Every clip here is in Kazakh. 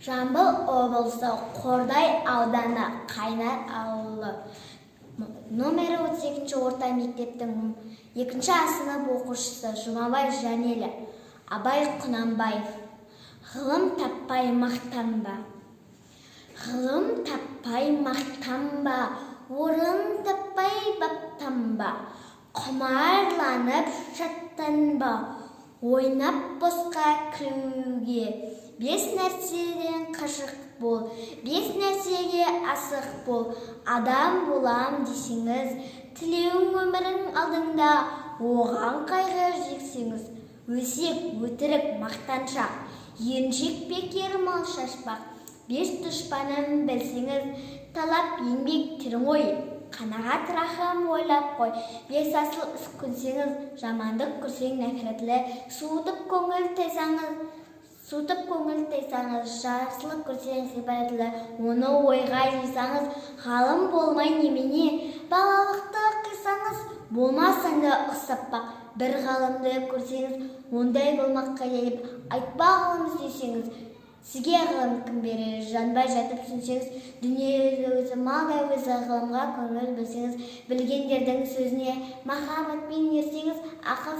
Жамбыл облысы Қордай ауданы Қайнар ауылы номері 32 орта мектептің 2-ші сынып оқушысы Жұмабай Жанелі. Абай Құнанбаев. Ғылым таппай мақтанба. Ғылым таппай мақтанба, орын таппай баптанба. Құмарланып шаттанба, ойнап босқа кіруге. 5 нәрседен қашық бол, 5 нәрсеге асық бол. Адам болам десеңіз, тілеуің өмірің алдыңда, оған қайғы жексеңіз. Өсек, өтірік, мақтаншақ, еншек, бекер, мал шашпақ. 5 дұшпанын білсеңіз, талап, еңбек, тірің ой. Қанағат, рахым ойлап қой. 5 асыл іс көрсеңіз, жамандық көрсең нәкіретлі. Суытып көңіл тайсаңыз, жақсылық көрсең сипатлы. Оны ойға жисаңыз, ғалым болмай немене. Балалықты қисаңыз, болмасаңды ұқсап бақ. Бір ғалымды көрсеңіз, ондай болмақ қайда деп айтпа ғылым іздесеңіз. Сізге ғылым кім берер? Жанбай жатып түсінсеңіз, дүние өзі, мал да өзі. Ғылымға көңіл бөлсеңіз, білгендердің сөзіне махаббатпен ерсеңіз, ақыл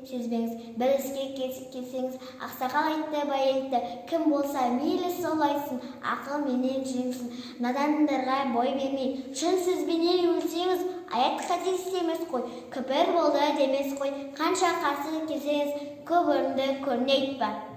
сезбеңіз. Бір іске келсеңіз, ақсақал айтты, бай айтты, кім болса мейлі сол айтсын, ақыл менен жеңсін. Надандарға бой бермей, шын сөзбенен өлсеңіз, аят хадис емес қой, күпір болды демес қой. Қанша қарсы келсеңіз, көп орынды көріне айтпа.